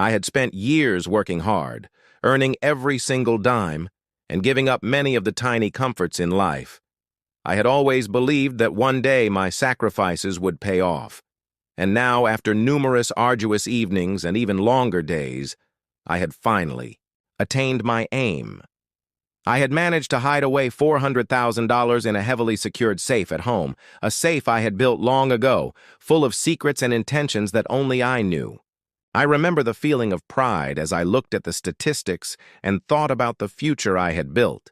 I had spent years working hard, earning every single dime, and giving up many of the tiny comforts in life. I had always believed that one day my sacrifices would pay off, and now, after numerous arduous evenings and even longer days, I had finally attained my aim. I had managed to hide away $400,000 in a heavily secured safe at home, a safe I had built long ago, full of secrets and intentions that only I knew. I remember the feeling of pride as I looked at the statistics and thought about the future I had built.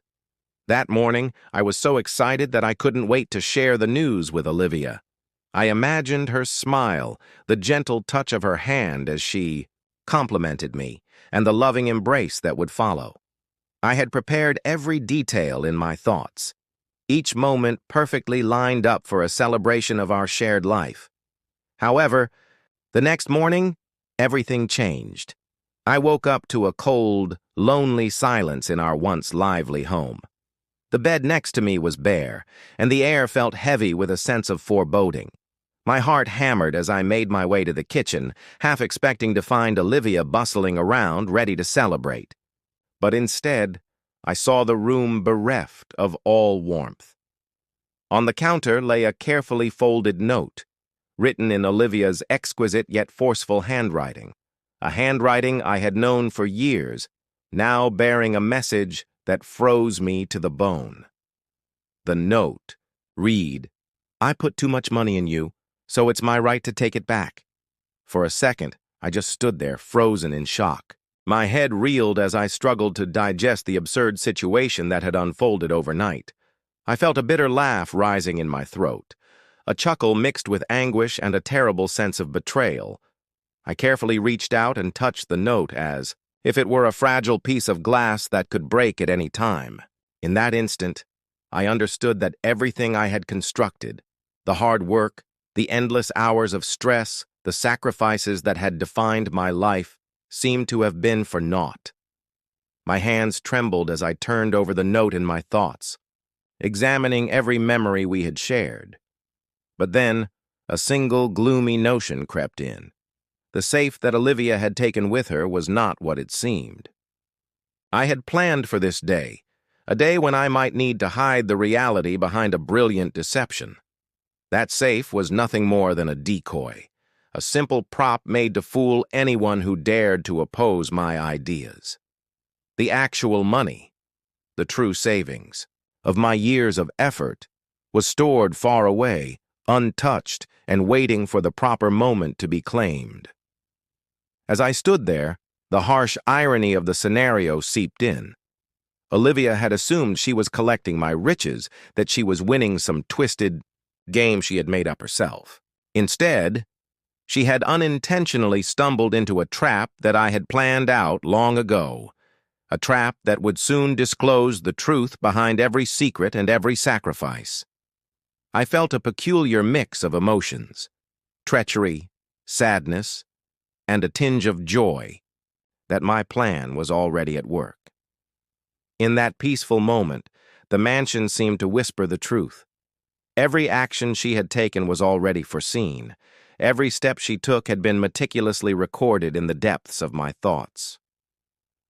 That morning, I was so excited that I couldn't wait to share the news with Olivia. I imagined her smile, the gentle touch of her hand as she complimented me, and the loving embrace that would follow. I had prepared every detail in my thoughts, each moment perfectly lined up for a celebration of our shared life. However, the next morning, everything changed. I woke up to a cold, lonely silence in our once lively home. The bed next to me was bare, and the air felt heavy with a sense of foreboding. My heart hammered as I made my way to the kitchen, half expecting to find Olivia bustling around, ready to celebrate. But instead, I saw the room bereft of all warmth. On the counter lay a carefully folded note, written in Olivia's exquisite yet forceful handwriting, a handwriting I had known for years, now bearing a message that froze me to the bone. The note read, "I put too much money in you, so it's my right to take it back." For a second, I just stood there, frozen in shock. My head reeled as I struggled to digest the absurd situation that had unfolded overnight. I felt a bitter laugh rising in my throat, a chuckle mixed with anguish and a terrible sense of betrayal. I carefully reached out and touched the note as if it were a fragile piece of glass that could break at any time. In that instant, I understood that everything I had constructed, the hard work, the endless hours of stress, the sacrifices that had defined my life, seemed to have been for naught. My hands trembled as I turned over the note in my thoughts, examining every memory we had shared. But then, a single gloomy notion crept in. The safe that Olivia had taken with her was not what it seemed. I had planned for this day, a day when I might need to hide the reality behind a brilliant deception. That safe was nothing more than a decoy, a simple prop made to fool anyone who dared to oppose my ideas. The actual money, the true savings, of my years of effort, was stored far away, untouched, and waiting for the proper moment to be claimed. As I stood there, the harsh irony of the scenario seeped in. Olivia had assumed she was collecting my riches, that she was winning some twisted game she had made up herself. Instead, she had unintentionally stumbled into a trap that I had planned out long ago, a trap that would soon disclose the truth behind every secret and every sacrifice. I felt a peculiar mix of emotions, treachery, sadness, and a tinge of joy that my plan was already at work. In that peaceful moment, the mansion seemed to whisper the truth. Every action she had taken was already foreseen. Every step she took had been meticulously recorded in the depths of my thoughts.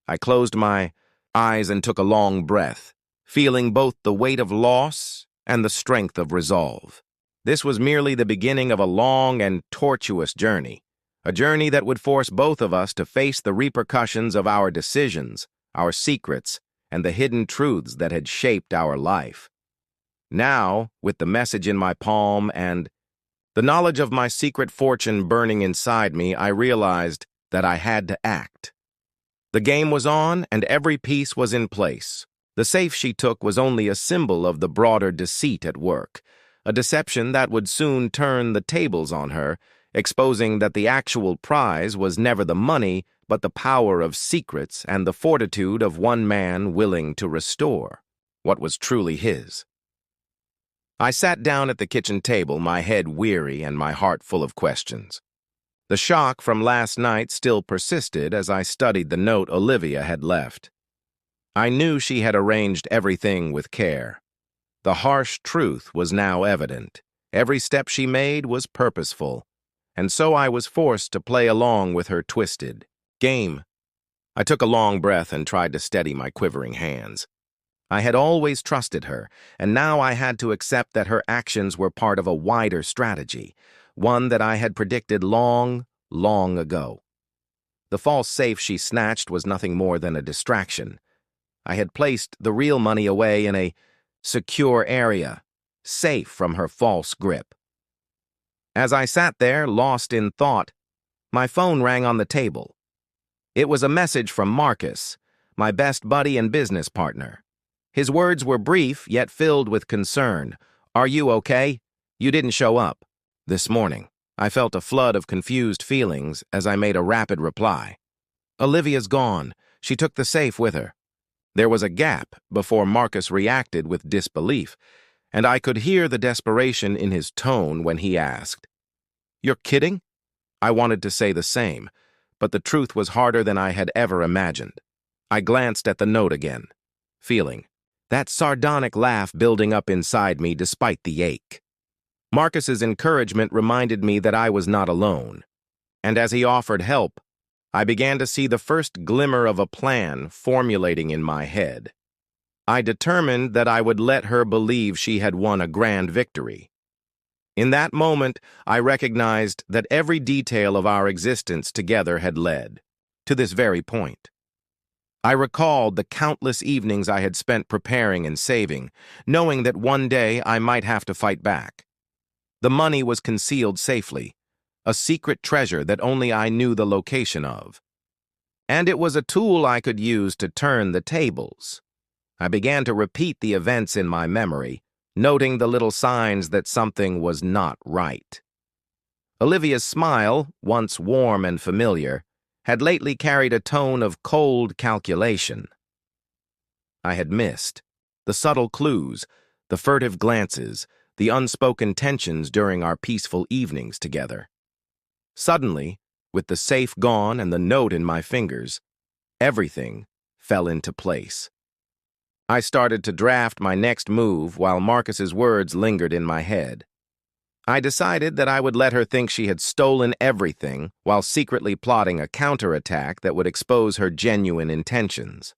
I closed my eyes and took a long breath, feeling both the weight of loss and the strength of resolve. This was merely the beginning of a long and tortuous journey, a journey that would force both of us to face the repercussions of our decisions, our secrets, and the hidden truths that had shaped our life. Now, with the message in my palm and the knowledge of my secret fortune burning inside me, I realized that I had to act. The game was on, and every piece was in place. The safe she took was only a symbol of the broader deceit at work, a deception that would soon turn the tables on her, exposing that the actual prize was never the money, but the power of secrets and the fortitude of one man willing to restore what was truly his. I sat down at the kitchen table, my head weary and my heart full of questions. The shock from last night still persisted as I studied the note Olivia had left. I knew she had arranged everything with care. The harsh truth was now evident. Every step she made was purposeful, and so I was forced to play along with her twisted, Game. I took a long breath and tried to steady my quivering hands. I had always trusted her, and now I had to accept that her actions were part of a wider strategy, one that I had predicted long, long ago. The false safe she snatched was nothing more than a distraction. I had placed the real money away in a secure area, safe from her false grip. As I sat there, lost in thought, my phone rang on the table. It was a message from Marcus, my best buddy and business partner. His words were brief, yet filled with concern. "Are you okay? You didn't show up." This morning, I felt a flood of confused feelings as I made a rapid reply. "Olivia's gone. She took the safe with her." There was a gap before Marcus reacted with disbelief, and I could hear the desperation in his tone when he asked, "You're kidding?" I wanted to say the same, but the truth was harder than I had ever imagined. I glanced at the note again, feeling that sardonic laugh building up inside me despite the ache. Marcus's encouragement reminded me that I was not alone, and as he offered help, I began to see the first glimmer of a plan formulating in my head. I determined that I would let her believe she had won a grand victory. In that moment, I recognized that every detail of our existence together had led to this very point. I recalled the countless evenings I had spent preparing and saving, knowing that one day I might have to fight back. The money was concealed safely, a secret treasure that only I knew the location of. And it was a tool I could use to turn the tables. I began to repeat the events in my memory, noting the little signs that something was not right. Olivia's smile, once warm and familiar, had lately carried a tone of cold calculation. I had missed the subtle clues, the furtive glances, the unspoken tensions during our peaceful evenings together. Suddenly, with the safe gone and the note in my fingers, everything fell into place. I started to draft my next move while Marcus's words lingered in my head. I decided that I would let her think she had stolen everything while secretly plotting a counterattack that would expose her genuine intentions.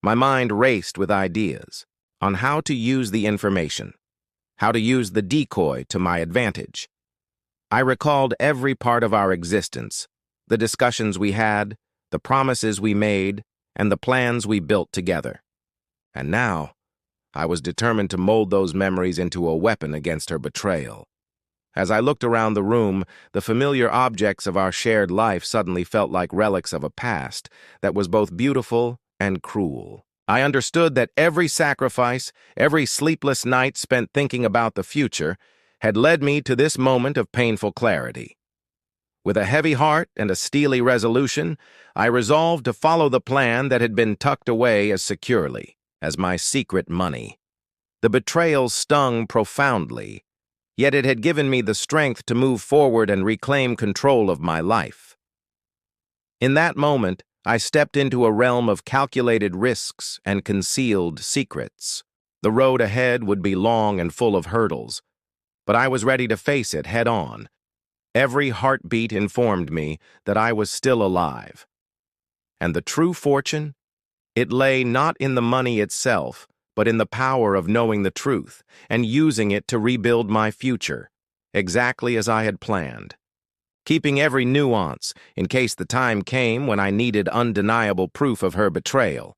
My mind raced with ideas on how to use the information, how to use the decoy to my advantage. I recalled every part of our existence, the discussions we had, the promises we made, and the plans we built together. And now, I was determined to mold those memories into a weapon against her betrayal. As I looked around the room, the familiar objects of our shared life suddenly felt like relics of a past that was both beautiful and cruel. I understood that every sacrifice, every sleepless night spent thinking about the future, had led me to this moment of painful clarity. With a heavy heart and a steely resolution, I resolved to follow the plan that had been tucked away as securely as my secret money. The betrayal stung profoundly, yet it had given me the strength to move forward and reclaim control of my life. In that moment, I stepped into a realm of calculated risks and concealed secrets. The road ahead would be long and full of hurdles, but I was ready to face it head-on. Every heartbeat informed me that I was still alive. And the true fortune? It lay not in the money itself, but in the power of knowing the truth and using it to rebuild my future, exactly as I had planned. Keeping every nuance in case the time came when I needed undeniable proof of her betrayal.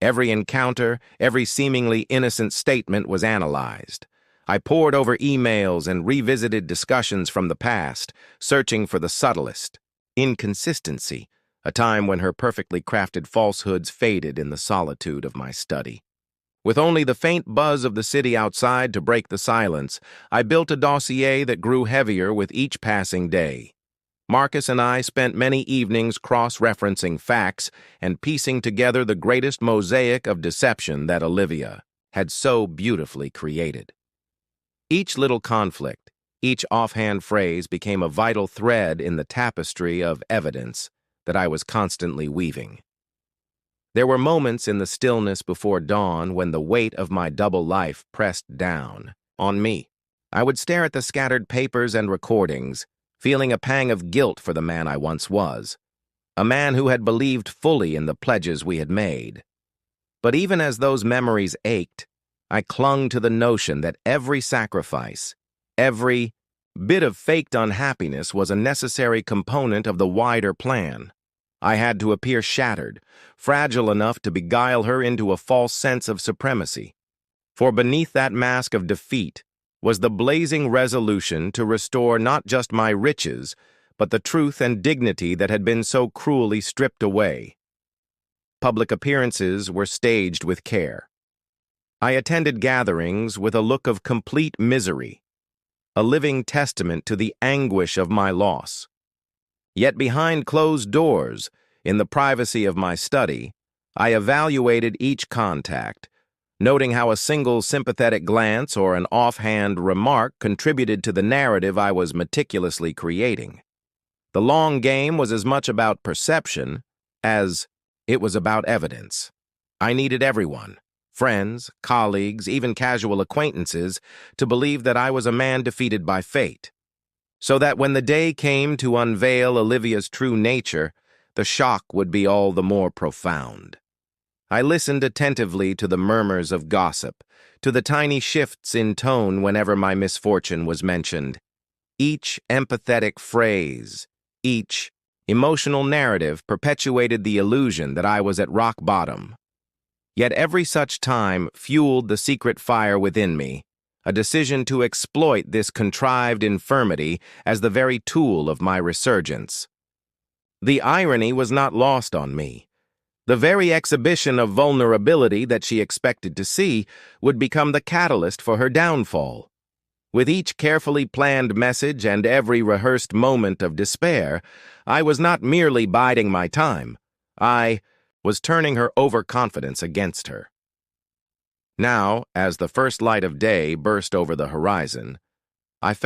Every encounter, every seemingly innocent statement was analyzed. I pored over emails and revisited discussions from the past, searching for the subtlest inconsistency, a time when her perfectly crafted falsehoods faded in the solitude of my study. With only the faint buzz of the city outside to break the silence, I built a dossier that grew heavier with each passing day. Marcus and I spent many evenings cross-referencing facts and piecing together the greatest mosaic of deception that Olivia had so beautifully created. Each little conflict, each offhand phrase became a vital thread in the tapestry of evidence that I was constantly weaving. There were moments in the stillness before dawn when the weight of my double life pressed down on me. I would stare at the scattered papers and recordings, feeling a pang of guilt for the man I once was. a man who had believed fully in the pledges we had made. But even as those memories ached, I clung to the notion that every sacrifice, every bit of faked unhappiness was a necessary component of the wider plan. I had to appear shattered, fragile enough to beguile her into a false sense of supremacy. For beneath that mask of defeat was the blazing resolution to restore not just my riches, but the truth and dignity that had been so cruelly stripped away. Public appearances were staged with care. I attended gatherings with a look of complete misery, a living testament to the anguish of my loss. Yet behind closed doors, in the privacy of my study, I evaluated each contact, noting how a single sympathetic glance or an offhand remark contributed to the narrative I was meticulously creating. The long game was as much about perception as it was about evidence. I needed everyone, friends, colleagues, even casual acquaintances, to believe that I was a man defeated by fate, so that when the day came to unveil Olivia's true nature, the shock would be all the more profound. I listened attentively to the murmurs of gossip, to the tiny shifts in tone whenever my misfortune was mentioned. Each empathetic phrase, each emotional narrative perpetuated the illusion that I was at rock bottom. Yet every such time fueled the secret fire within me, a decision to exploit this contrived infirmity as the very tool of my resurgence. The irony was not lost on me. The very exhibition of vulnerability that she expected to see would become the catalyst for her downfall. With each carefully planned message and every rehearsed moment of despair, I was not merely biding my time. I was turning her overconfidence against her. Now, as the first light of day burst over the horizon, I felt